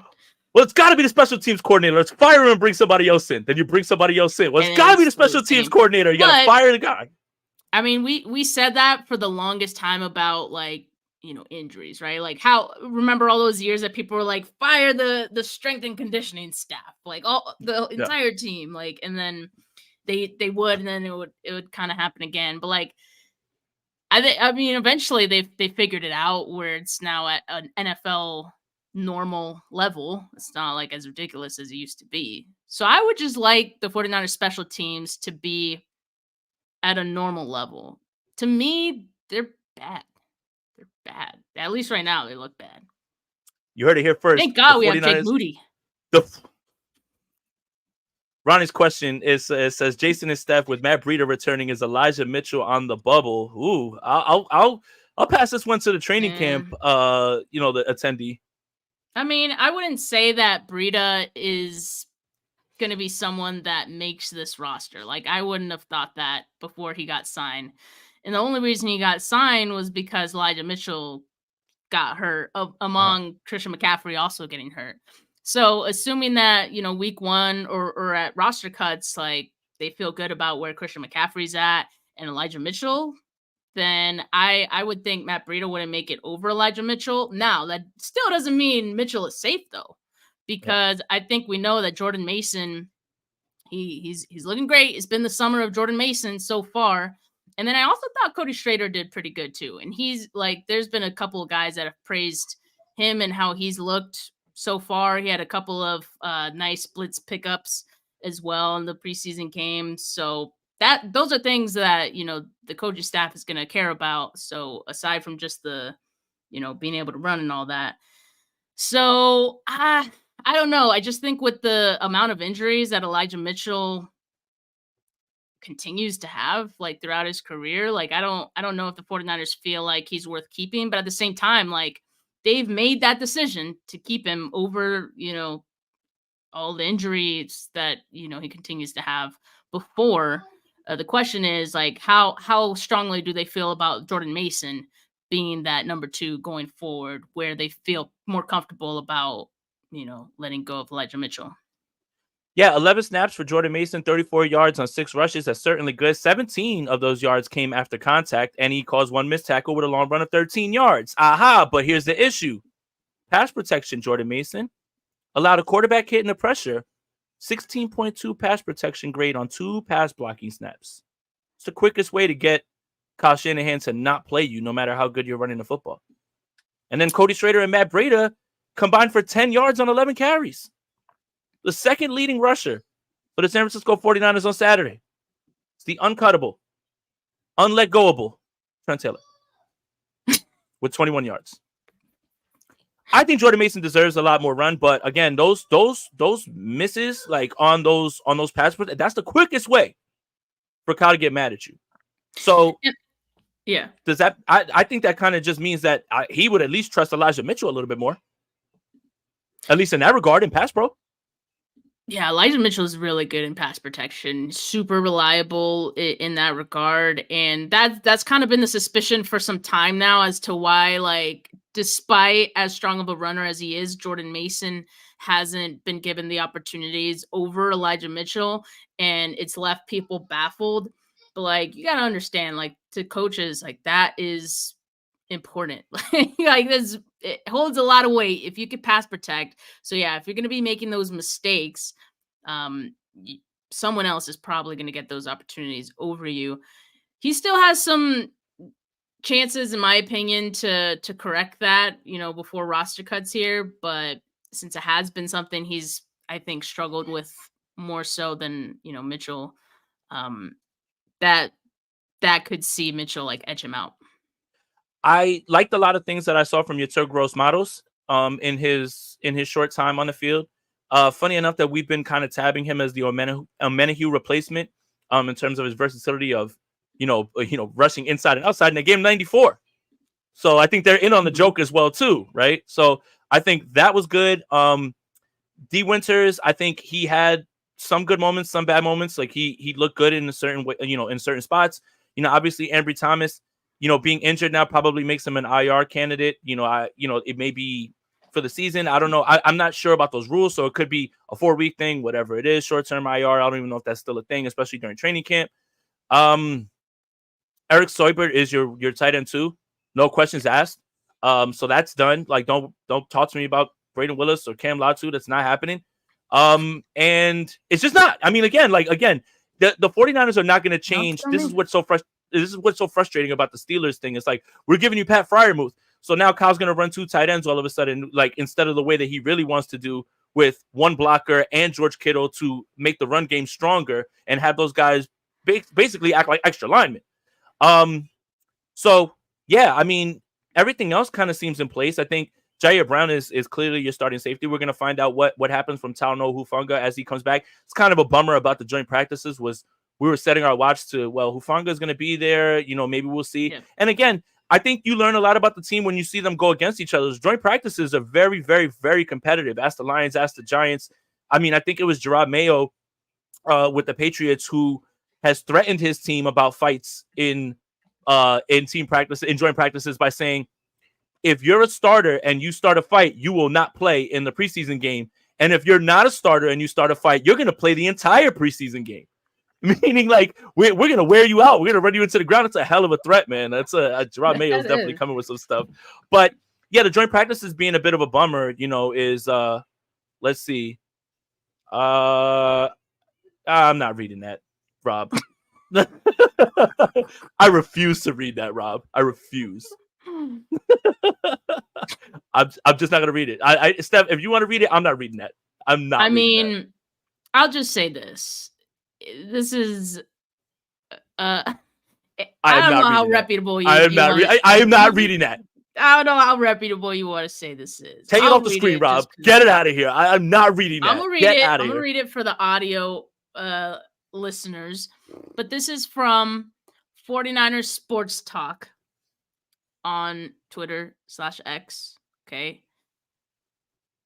Well, it's got to be the special teams coordinator. Let's fire him and bring somebody else in. Then you bring somebody else in. Well, it's got to be the special teams coordinator. You got to fire the guy. I mean, we said that for the longest time about like injuries, right? Like remember all those years that people were like, fire the strength and conditioning staff, like all the entire team, like, and then they would, and then it would kind of happen again. But like, I mean, eventually they figured it out where it's now at an NFL normal level. It's not like as ridiculous as it used to be. So I would just like the 49ers special teams to be at a normal level. To me, they're bad. They're bad. At least right now, they look bad. You heard it here first. Thank God we have Jake Moody. Ronnie's question says Jason and Steph with Matt Breida returning, is Elijah Mitchell on the bubble? Ooh, I'll pass this one to the training camp. The attendee. I mean, I wouldn't say that Breida is going to be someone that makes this roster. Like I wouldn't have thought that before he got signed. And the only reason he got signed was because Elijah Mitchell got hurt, among Christian McCaffrey also getting hurt. So assuming that, week 1 or at roster cuts, like they feel good about where Christian McCaffrey's at and Elijah Mitchell, then I would think Matt Breida wouldn't make it over Elijah Mitchell. Now, that still doesn't mean Mitchell is safe, though, because I think we know that Jordan Mason, he's looking great. It's been the summer of Jordan Mason so far. And then I also thought Cody Schrader did pretty good, too. And he's like, there's been a couple of guys that have praised him and how he's looked so far. He had a couple of nice blitz pickups as well in the preseason game. So those are things that, the coaching staff is going to care about. So aside from just the, being able to run and all that. So I don't know. I just think with the amount of injuries that Elijah Mitchell continues to have like throughout his career, like I don't know if the 49ers feel like he's worth keeping, but at the same time, like they've made that decision to keep him over, all the injuries that, he continues to have before. The question is like, how strongly do they feel about Jordan Mason being that number 2 going forward, where they feel more comfortable about, letting go of Elijah Mitchell? Yeah, 11 snaps for Jordan Mason, 34 yards on 6 rushes. That's certainly good. 17 of those yards came after contact, and he caused 1 missed tackle with a long run of 13 yards. Aha, but here's the issue. Pass protection, Jordan Mason allowed a quarterback hit in the pressure, 16.2 pass protection grade on 2 pass blocking snaps. It's the quickest way to get Kyle Shanahan to not play you, no matter how good you're running the football. And then Cody Schrader and Matt Breida combined for 10 yards on 11 carries. The second leading rusher for the San Francisco 49ers on Saturday. It's the uncuttable, unletgoable Trent Taylor with 21 yards. I think Jordan Mason deserves a lot more run, but again, those misses like on those pass, that's the quickest way for Kyle to get mad at you. So yeah, does that? I think that kind of just means that he would at least trust Elijah Mitchell a little bit more, at least in that regard in pass pro. Yeah, Elijah Mitchell is really good in pass protection, super reliable in that regard. And that's kind of been the suspicion for some time now as to why, like, despite as strong of a runner as he is, Jordan Mason hasn't been given the opportunities over Elijah Mitchell, and it's left people baffled. But, like, you got to understand, like, to coaches, like, that is important. Like, it holds a lot of weight if you could pass protect. So yeah, if you're going to be making those mistakes, someone else is probably going to get those opportunities over you. He still has some chances, in my opinion, to correct that, before roster cuts here. But since it has been something he's, I think, struggled with more so than, Mitchell, that could see Mitchell like edge him out. I liked a lot of things that I saw from Yetur Gross-Matos in his short time on the field. Funny enough that we've been kind of tabbing him as the Omenihu replacement in terms of his versatility of, rushing inside and outside in the game 94. So I think they're in on the joke as well too, right? So I think that was good. D. Winters, I think he had some good moments, some bad moments. Like he looked good in a certain way, in certain spots. Obviously Ambry Thomas, being injured now probably makes him an IR candidate. It may be for the season. I don't know. I'm not sure about those rules. So it could be a 4-week thing, whatever it is, short-term IR. I don't even know if that's still a thing, especially during training camp. Eric Soibert is your tight end too. No questions asked. So that's done. Like, don't talk to me about Braden Willis or Cam Latu. That's not happening. And it's just not. I mean, again, the 49ers are not going to change. This is what's so frustrating about the Steelers thing. It's like, we're giving you Pat Freiermuth. So now Kyle's going to run 2 tight ends all of a sudden, like, instead of the way that he really wants to do with 1 blocker and George Kittle to make the run game stronger and have those guys basically act like extra linemen. So yeah, I mean, everything else kind of seems in place. I think Jair Brown is clearly your starting safety. We're going to find out what happens from Talanoa Hufanga as he comes back. It's kind of a bummer about the joint practices was we were setting our watch to, well, Hufanga is going to be there. Maybe we'll see. Yeah. And again, I think you learn a lot about the team when you see them go against each other. Those joint practices are very, very, very competitive. Ask the Lions, ask the Giants. I mean, I think it was Gerard Mayo with the Patriots who has threatened his team about fights in in team practice, in joint practices by saying, if you're a starter and you start a fight, you will not play in the preseason game. And if you're not a starter and you start a fight, you're going to play the entire preseason game. Meaning, like, we're going to wear you out. We're going to run you into the ground. It's a hell of a threat, man. That's Gerard Mayo is definitely coming with some stuff. But, yeah, the joint practices being a bit of a bummer, you know, is, let's see. I'm not reading that, Rob. I refuse to read that, Rob. I refuse. I'm just not gonna read it. Steph, if you want to read it, I'm not reading that. I'm not. I mean, I'll just say this. This is I don't know how reputable you are. I am not reading that. I don't know how reputable you want to say this is. Take it off the screen, Rob. Get it out of here. I'm not reading that. I'm gonna read it. I'm gonna read it for the audio listeners. But this is from 49ers Sports Talk on Twitter/X. Okay.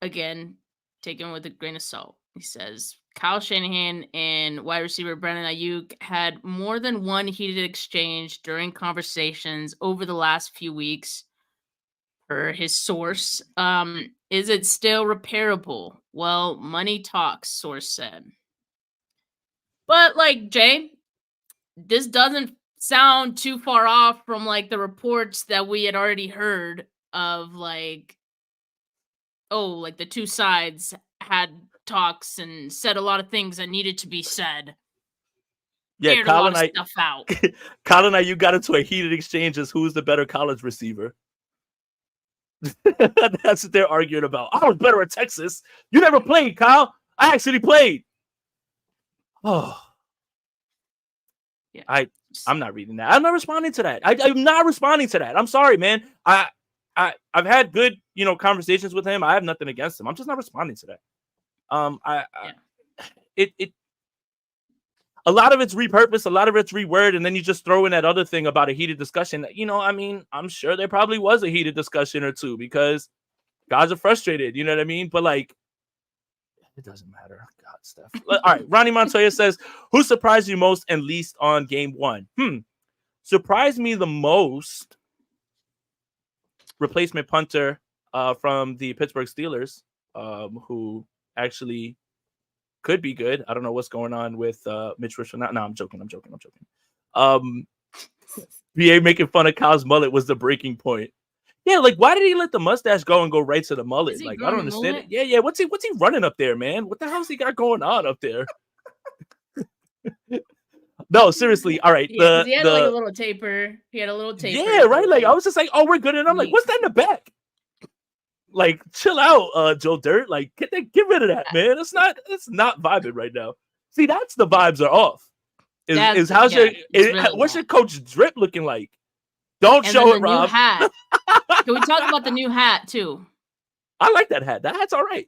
Again, taken with a grain of salt. He says, Kyle Shanahan and wide receiver Brandon Aiyuk had more than one heated exchange during conversations over the last few weeks, per his source. Is it still repairable? Well, money talks, source said. But, like, Jay, this doesn't sound too far off from, like, the reports that we had already heard of, like, like, the two sides had talks and said a lot of things that needed to be said. Yeah, Kyle and Aiyuk got into a heated exchange as who's the better college receiver. That's what they're arguing about. I was better at Texas. You never played, Kyle. I actually played. Oh, yeah. I'm not reading that. I'm not responding to that. I'm not responding to that. I'm sorry, man. I've had good, conversations with him. I have nothing against him. I'm just not responding to that. A lot of it's repurposed, a lot of it's reworded, and then you just throw in that other thing about a heated discussion. I mean, I'm sure there probably was a heated discussion or two because guys are frustrated. You know what I mean? But like, it doesn't matter. God, Steph. All right. Ronnie Montoya says, who surprised you most and least on game one? Surprised me the most. Replacement punter from the Pittsburgh Steelers, who actually could be good. I don't know what's going on with Mitch Richmond. No, I'm joking. BA making fun of Kyle's mullet was the breaking point. Yeah, like why did he let the mustache go and go right to the mullet? Like I don't understand it. Yeah. What's he running up there, man? What the hell's he got going on up there? No, seriously. All right. Yeah, he had like a little taper. He had a little taper. Yeah, right. Like I was just like, oh, we're good. And I'm like, what's that in the back? Like, chill out, Joe Dirt. Like, get rid of that, man. It's not vibing right now. See, that's the vibes are off. What's your coach drip looking like? Don't show it, Rob. New hat. Can we talk about the new hat too? I like that hat. That hat's all right.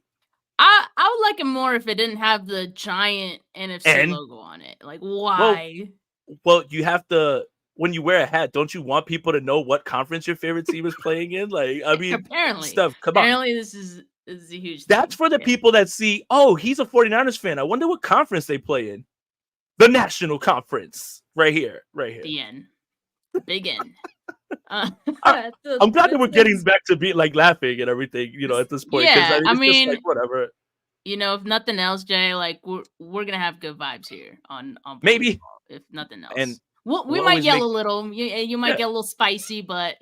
I would like it more if it didn't have the giant NFC logo on it. Like, why? Well, you have to. When you wear a hat, don't you want people to know what conference your favorite team is playing in? Like, I mean, apparently, Steph, come apparently this is a huge thing. That's for the people that see, oh, he's a 49ers fan. I wonder what conference they play in. The National Conference. Right here. The N. Big N. I'm glad that we're getting back to be like laughing and everything, at this point. Yeah, I mean, just like, whatever. If nothing else, Jay, like we're gonna have good vibes here on maybe football, if nothing else. And we might yell a little. You might get a little spicy, but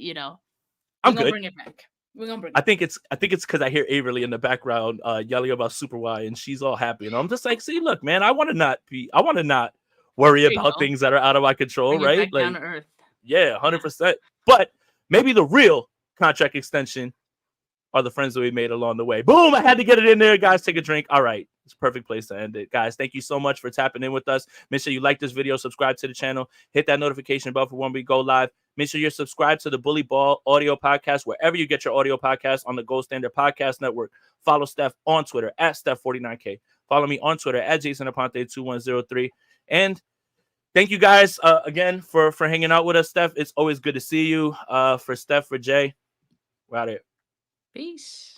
I'm gonna bring it back. We're gonna bring it I think it's because I hear Averly in the background yelling about Super Y, and she's all happy, and I'm just like, see, look, man, I want to not worry about things that are out of my control, bring right? It back down to earth. Yeah, 100%. But maybe the real contract extension are the friends that we made along the way. Boom! I had to get it in there, guys. Take a drink. All right. It's a perfect place to end it. Guys, thank you so much for tapping in with us. Make sure you like this video, subscribe to the channel, hit that notification bell for when we go live. Make sure you're subscribed to the Bully Ball audio podcast, wherever you get your audio podcast on the Gold Standard Podcast Network. Follow Steph on Twitter at Steph49K. Follow me on Twitter at JasonAponte2103. And thank you guys again for hanging out with us, Steph. It's always good to see you. For Steph, for Jay, we're out here. Peace.